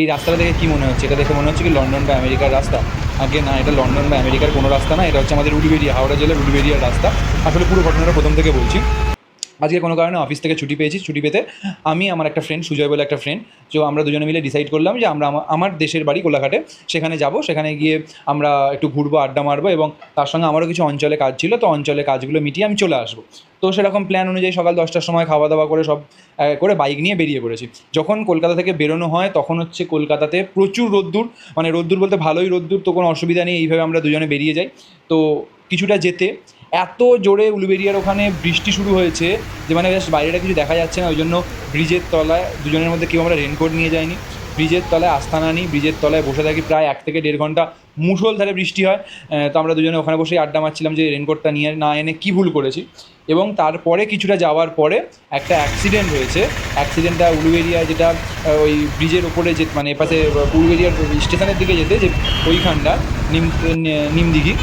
এই রাস্তাটা দেখে কী মনে হচ্ছে? এটা দেখে মনে হচ্ছে কি লন্ডন বা আমেরিকার রাস্তা? আগে না, এটা লন্ডন বা আমেরিকার কোনো রাস্তা না, এটা হচ্ছে আমাদের উলুবেড়িয়া, হাওড়া জেলার উলুবেড়িয়ার রাস্তা। আসলে পুরো ঘটনাটা প্রথম থেকে বলছি। আজকে কোনো কারণে অফিস থেকে ছুটি পেয়েছি। ছুটি পেতে আমি, আমার একটা ফ্রেন্ড সুজয় বলে একটা ফ্রেন্ড, তো আমরা দুজনে মিলে ডিসাইড করলাম যে আমরা আমার দেশের বাড়ি কোলাঘাটে, সেখানে যাব। সেখানে গিয়ে আমরা একটু ঘুরবো, আড্ডা মারবো, এবং তার সঙ্গে আমারও কিছু অঞ্চলে কাজ ছিল, তো অঞ্চলে কাজগুলো মিটিয়ে আমি চলে আসবো। তো সেরকম প্ল্যান অনুযায়ী সকাল 10টার সময় খাওয়া দাওয়া করে সব করে বাইক নিয়ে বেরিয়ে পড়েছি। যখন কলকাতা থেকে বেরোনো হয় তখন হচ্ছে কলকাতাতে প্রচুর রোদ্দুর, মানে রোদ্দুর বলতে ভালোই রোদ্দুর, তো কোনো অসুবিধা নেই, এইভাবে আমরা দুজনে বেরিয়ে যাই। তো কিছুটা যেতে এত জোরে উলুবেড়িয়ার ওখানে বৃষ্টি শুরু হয়েছে যে মানে জাস্ট বাইরেটা কিছু দেখা যাচ্ছে না। ওই জন্য ব্রিজের তলায় দুজনের মধ্যে কেউ আমরা রেনকোট নিয়ে যাইনি, ব্রিজের তলায় আস্তানা নিই, ব্রিজের তলায় বসে থাকি প্রায় 1 থেকে 1.5 ঘন্টা। মুষলধারে বৃষ্টি হয়। তো আমরা দুজনে ওখানে বসেই আড্ডা মারছিলাম যে রেনকোটটা নিয়ে না এনে কী ভুল করেছি। এবং তারপরে কিছুটা যাওয়ার পরে একটা অ্যাক্সিডেন্ট হয়েছে। অ্যাক্সিডেন্টটা উলুবেড়িয়ায়, যেটা ওই ব্রিজের ওপরে যে মানে এপাশে উলুবেড়িয়ার স্টেশনের দিকে যেতে যে ওইখানটা নিম নিমদিঘি,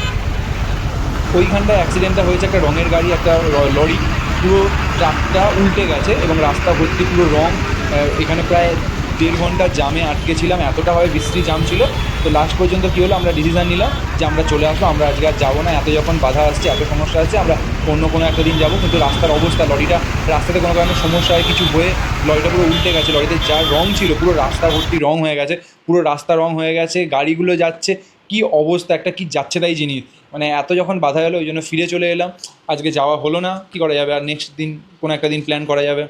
ওইখানটায় অ্যাক্সিডেন্টটা হয়েছে। একটা রঙের গাড়ি, একটা লরি, পুরো ট্রাকটা উল্টে গেছে এবং রাস্তা ভর্তি পুরো রং। এখানে প্রায় 1.5 ঘন্টা জামে আটকে ছিলাম, এতটাভাবে বিশ্রী জাম ছিল। তো লাস্ট পর্যন্ত কী হলো, আমরা ডিসিশান নিলাম যে আমরা চলে আসবো, আমরা আজকে আর যাবো না, এত যখন বাধা আসছে, এত সমস্যা আসছে, আমরা অন্য কোনো একটা দিন যাবো। কিন্তু রাস্তার অবস্থা, লরিটা রাস্তাতে কোনো কারণে সমস্যা হয় কিছু হয়ে লরিটা পুরো উল্টে গেছে। লরিতে যা রং ছিল পুরো রাস্তা ভর্তি রং হয়ে গেছে, পুরো রাস্তা রং হয়ে গেছে, গাড়িগুলো যাচ্ছে, কী অবস্থা, একটা কি যাচ্ছে তাই জিনিস। মানে এত যখন বাধা এলো ওই জন্য ফিরে চলে এলাম। আজকে যাওয়া হলো না, কী করা যাবে, আর নেক্সট দিন কোনো একটা দিন প্ল্যান করা যাবে।